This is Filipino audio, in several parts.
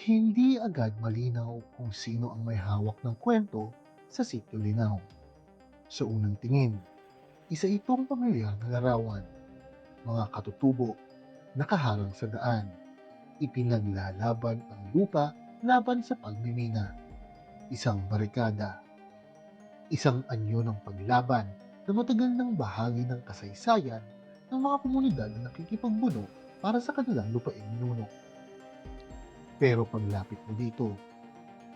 Hindi agad malinaw kung sino ang may hawak ng kwento sa Sitio Linaw. Sa unang tingin, isa itong pamilyar na larawan, mga katutubo, nakaharang sa daan, ipinaglalaban ang lupa laban sa pagmimina, isang barikada, isang anyo ng paglaban na matagal ng bahagi ng kasaysayan ng mga komunidad na nakikipagbuno para sa kanilang lupaing ninuno. Pero paglapit mo dito,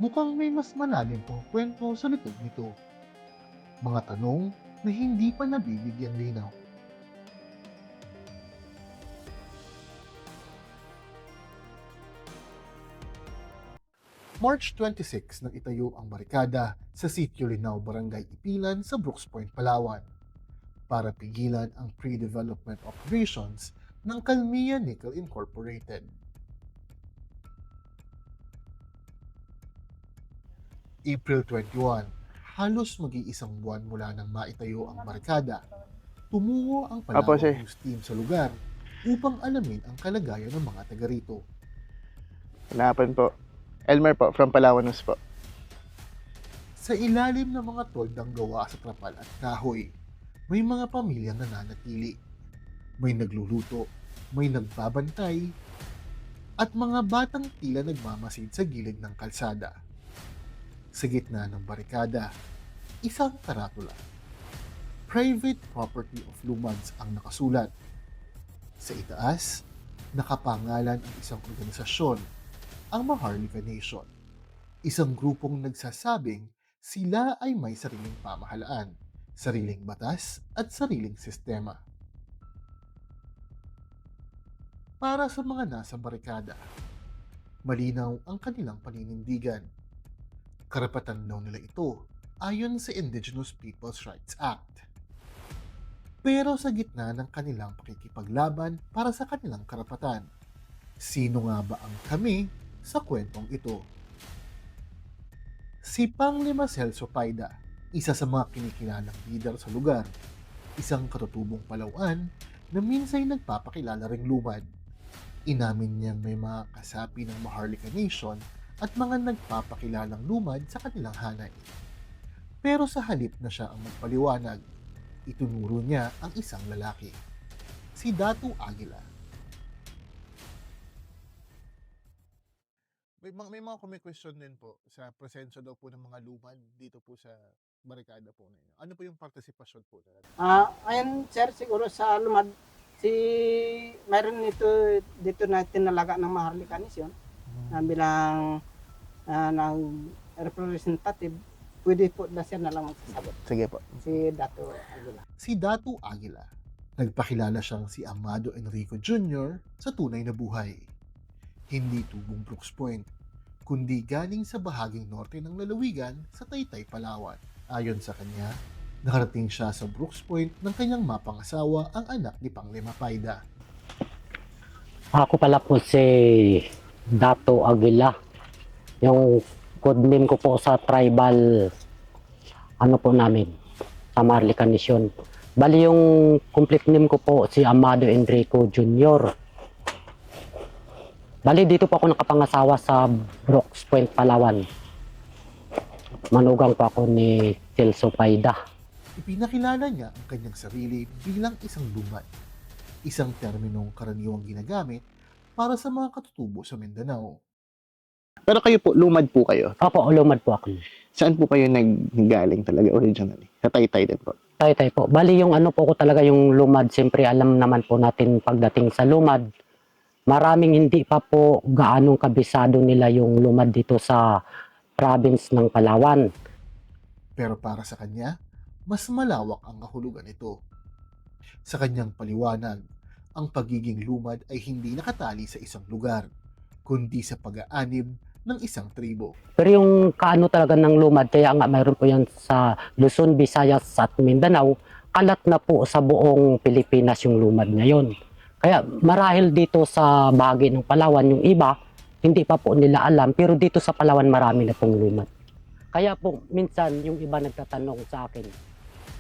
mukhang may mas malalim pang kwento sa likod nito. Mga tanong na hindi pa nabibigyan linaw. March 26 nang itayo ang barikada sa Sitio Linao, Barangay Ipilan sa Brooks Point, Palawan para pigilan ang pre-development operations ng Calmia Nickel Incorporated. April 21, halos mag-iisang buwan mula nang maitayo ang barikada, tumungo ang Opo, Palawan sir. News Team sa lugar upang alamin ang kalagayan ng mga taga rito. Hanapan po. Elmer po, from Palawan News po. Sa ilalim ng mga toldang gawa sa trapal at kahoy, may mga pamilyang nananatili. May nagluluto, may nagbabantay, at mga batang tila nagmamasid sa gilid ng kalsada. Sa gitna ng barikada, isang karatula. Private Property of Lumads ang nakasulat. Sa itaas, nakapangalan ang isang organisasyon, ang Maharlika Nation. Isang grupong nagsasabing sila ay may sariling pamahalaan, sariling batas at sariling sistema. Para sa mga nasa barikada, malinaw ang kanilang paninindigan. Karapatan daw nila ito ayon sa Indigenous Peoples' Rights Act. Pero sa gitna ng kanilang pakikipaglaban para sa kanilang karapatan, sino nga ba ang kami sa kwentong ito? Si Panglima Celso Paida, isa sa mga kinikilalang leader sa lugar, isang katutubong Palauan na minsay nagpapakilala ring lumad. Inamin niyang may mga kasapi ng Maharlika Nation at mga nagpapakilalang lumad sa kanilang hanay. Pero sa halip na siya ang magpaliwanag, itunuro niya ang isang lalaki, si Datu Aguila. May mga question din po sa presensya daw po ng mga lumad dito po sa barikada po ninyo. Ano po yung partisipasyon po nila? Ayun sir, siguro sa lumad, mayroon dito na tinalaga ng Maharlika Nation na bilang ng representative, pwede po na siya na lang magsasagot. Sige po. Si Dato Aguila. Si Datu Aguila. Nagpakilala siyang si Amado Enrico Jr. sa tunay na buhay. Hindi tubong Brooks Point, kundi galing sa bahaging norte ng lalawigan sa Taytay, Palawan. Ayon sa kanya, nakarating siya sa Brooks Point ng kanyang mapangasawa ang anak ni Panglima Paida. Ako pala po si Dato Aguila. Yung code name ko po sa tribal, ano po namin, sa Maharlika Nation. Bali yung complete name ko po si Amado Enrico Jr. Bali dito po ako nakapangasawa sa Brooks Point, Palawan. Manugang po ako ni Celso Paida. Ipinakilala niya ang kanyang sarili bilang isang lumad, isang terminong karaniwang ginagamit para sa mga katutubo sa Mindanao. Pero kayo po, lumad po kayo. Opo, lumad po ako. Saan po kayo naggaling talaga originally? Sa Taytay din po. Tay po. Bali yung ano po ko talaga yung lumad, siyempre alam naman po natin pagdating sa lumad, maraming hindi pa po gaanong kabisado nila yung lumad dito sa province ng Palawan. Pero para sa kanya, mas malawak ang kahulugan nito. Sa kanyang paliwanag, ang pagiging lumad ay hindi nakatali sa isang lugar, kundi sa pag-aanib ng isang tribo. Pero yung kaano talaga ng lumad, kaya nga mayroon po yan sa Luzon, Visayas at Mindanao, kalat na po sa buong Pilipinas yung lumad ngayon. Kaya marahil dito sa bahagi ng Palawan, yung iba, hindi pa po nila alam, pero dito sa Palawan marami na pong lumad. Kaya po minsan yung iba nagtatanong sa akin,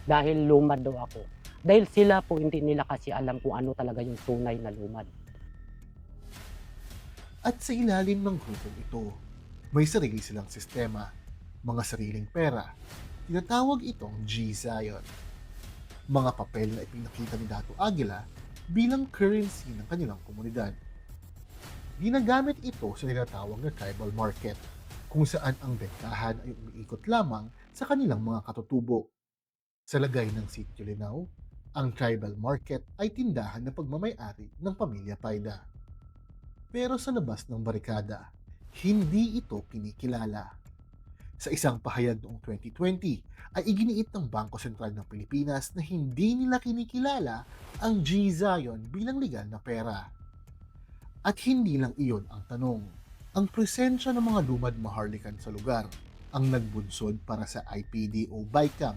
dahil lumad daw ako. Dahil sila po hindi nila kasi alam kung ano talaga yung tunay na lumad. At sa ilalim ng grupong ito, may sarili silang sistema, mga sariling pera. Tinatawag itong G-Zion. Mga papel na ipinakita ni Dato Aguila bilang currency ng kanilang komunidad. Ginagamit ito sa tinatawag na tribal market, kung saan ang bentahan ay umiikot lamang sa kanilang mga katutubo. Sa lagay ng Sitio Linao, ang tribal market ay tindahan na pagmamay-ari ng pamilya Paida. Pero sa labas ng barikada, hindi ito kinikilala. Sa isang pahayag noong 2020, ay iginiit ng Bangko Sentral ng Pilipinas na hindi nila kinikilala ang G-Zion bilang legal na pera. At hindi lang iyon ang tanong. Ang presensya ng mga lumad Maharlikan sa lugar ang nagbunsod para sa IPD o BICAM,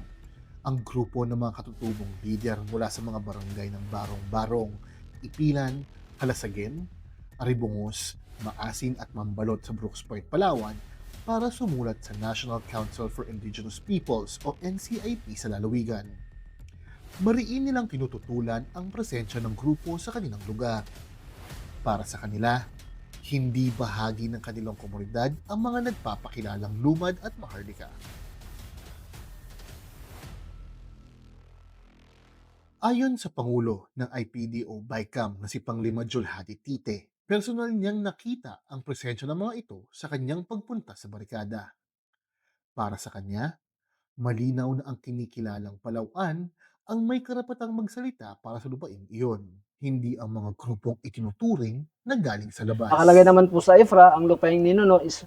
ang grupo ng mga katutubong leader mula sa mga barangay ng Barong-Barong, Ipilan, Kalasagen, Aribungos, Maasin at Mambalot sa Brooks Point, Palawan para sumulat sa National Council for Indigenous Peoples o NCIP sa lalawigan. Mariin nilang tinututulan ang presensya ng grupo sa kanilang lugar. Para sa kanila, hindi bahagi ng kanilang komunidad ang mga nagpapakilalang lumad at Maharlika. Ayon sa Pangulo ng IPD o BICAM na si Panglima Julhati Tite, personal niyang nakita ang presensya ng mga ito sa kanyang pagpunta sa barikada. Para sa kanya, malinaw na ang kinikilalang Palauan ang may karapatang magsalita para sa lupaing iyon, hindi ang mga grupong itinuturing na galing sa labas. Nakalagay naman po sa IFRA, ang lupaing ninuno is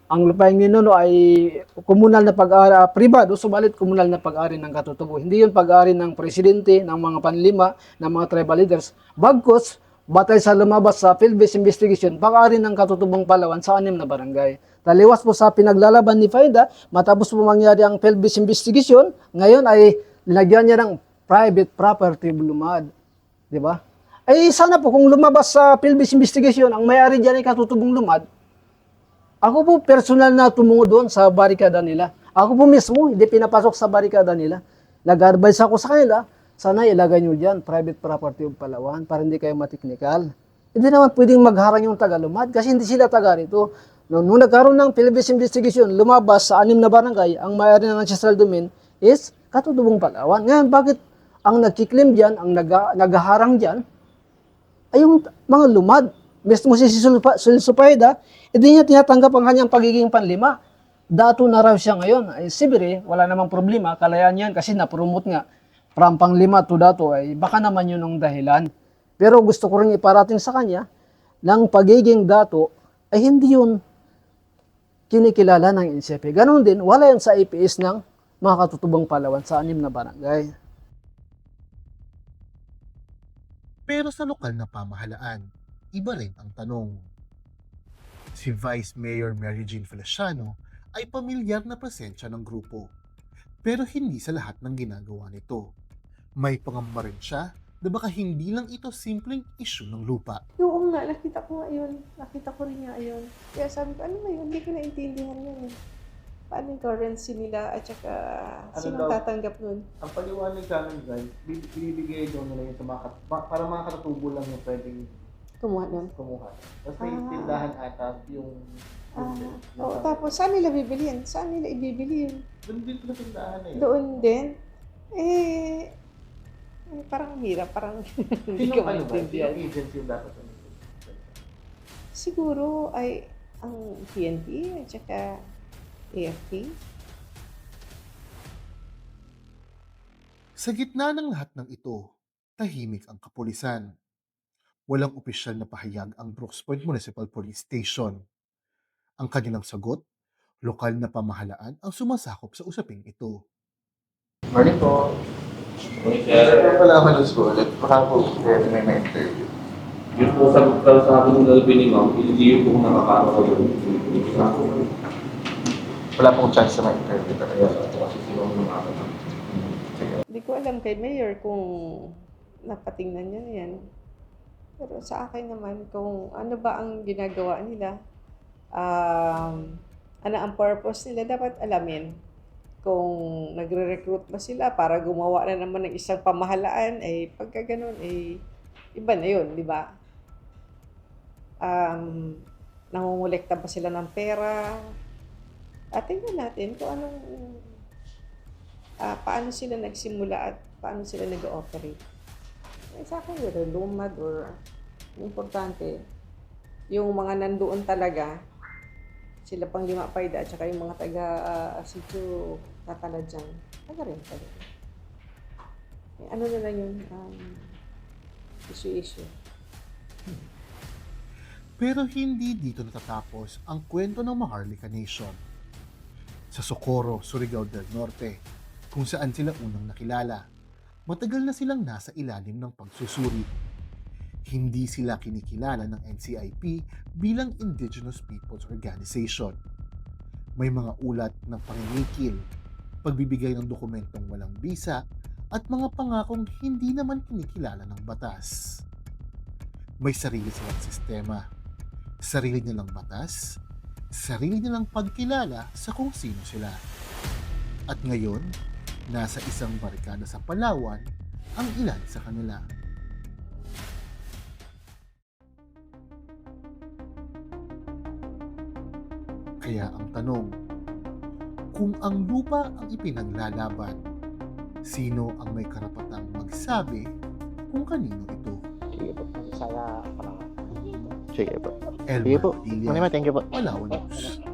ang lupaing ninuno ay komunal na pag-ari, pribado, subalit komunal na pag-ari ng katutubo. Hindi yun pag-ari ng presidente, ng mga panlima, ng mga tribal leaders. Bagkus, batay sa lumabas sa field-based investigation, pag-ari ng katutubong Palawan sa 6 na barangay. Taliwas po sa pinaglalaban ni Faida, matapos po mangyari ang field-based investigation, ngayon ay linagyan niya ng private property lumad. Di ba? Ay sana po kung lumabas sa field-based investigation, ang may-ari dyan ay katutubong lumad, ako po personal na tumungo doon sa barikada nila. Ako po mismo, hindi pinapasok sa barikada nila. Nag-advise ako sa kanila, sana ilagay nyo dyan, private property of Palawan, para hindi kayo mateknikal. Hindi naman pwedeng magharang yung taga-lumad kasi hindi sila taga rito. Nung nagkaroon ng field-based investigation, lumabas sa 6 na barangay, ang may-ari ng ancestral domain is katutubong Palawan. Ngayon, bakit ang nagkiklim dyan, ang naghaharang dyan, ay yung mga lumad? Mismo si Sulsupaida, hindi niya tinatanggap ang kanyang pagiging panlima. Dato na raw siya ngayon. Ay sibire, wala namang problema, kalayaan yan kasi napromote nga. From panglima to dato ay baka naman yun ang dahilan. Pero gusto ko rin iparating sa kanya, ng pagiging dato ay hindi yun kinikilala ng NCP. Ganon din, wala yan sa IPS ng mga katutubong Palawan sa 6 na barangay. Pero sa lokal na pamahalaan, iba rin ang tanong. Si Vice Mayor Mary Jean Feliciano ay pamilyar na presensya ng grupo. Pero hindi sa lahat ng ginagawa nito. May pangamba rin siya na baka hindi lang ito simpleng issue ng lupa. Oo nga, nakita ko nga yun. Nakita ko rin nga yun. Kaya sabi ko, ano ba yun? Hindi ko naintindihan yun eh. Paano yung currency nila at saka sinong tatanggap nun? Ang paliwanag sa amin guys, binibigay daw nila yung sa mga para mga katutubo lang yung pwedeng Kumuha nun. kumuha. Tapos may Ah. tindahan ata yung Oo, tapos saan nila bibiliin? Saan nila ibibili yun? doon din sa tindahan eh. Doon din? Parang hirap, parang hindi Sino ko ano ba? maintindihan. Sino agency yung dapat Siguro ay ang PNP at saka AFP. Sa gitna ng lahat ng ito, tahimik ang kapulisan. Walang opisyal na pahayag ang Brooks Point Municipal Police Station. Ang kanilang sagot, lokal na pamahalaan ang sumasakop sa usaping ito. Morning po. Sir, wala ako ng school. Baka po may interview. Yun po sa akin ng galbi ni Ma'am, hindi po nakakano ko yun. Wala pong chance na ma-interview talaga. Kasi si Ma'am nakakano. Hindi ko alam kay Mayor kung napatingnan niya yan. Pero sa akin naman, kung ano ba ang ginagawa nila, ano ang purpose nila, dapat alamin. Kung nagre-recruit ba sila para gumawa na naman ng isang pamahalaan, pagka ganun, iba na yun, di ba? nangungulekta ba sila ng pera? At tingnan natin kung paano sila nagsimula at paano sila nag-ooperate. Sa akin, whether lumad or importante, yung mga nandoon talaga, sila pang Lima Payda at saka yung mga taga Sitio Tatala dyan, taga rin talaga. Ano na lang yung issue. Pero hindi dito natatapos ang kwento ng Maharlika Nation. Sa Socorro, Surigao del Norte, kung saan sila unang nakilala, matagal na silang nasa ilalim ng pagsusuri. Hindi sila kinikilala ng NCIP bilang Indigenous Peoples Organization. May mga ulat ng pangingikil, pagbibigay ng dokumentong walang bisa, at mga pangakong hindi naman kinikilala ng batas. May sarili silang sistema, sarili nilang batas, sarili nilang pagkilala sa kung sino sila. At ngayon, nasa isang barikada sa Palawan ang ilan sa kanila. Kaya ang tanong, kung ang lupa ang ipinaglalaban, sino ang may karapatang magsabi kung kanino ito? Sige po, saya pa lang. Sige po. Elmer Sige po. Padilla, Thank you po. Palawan News.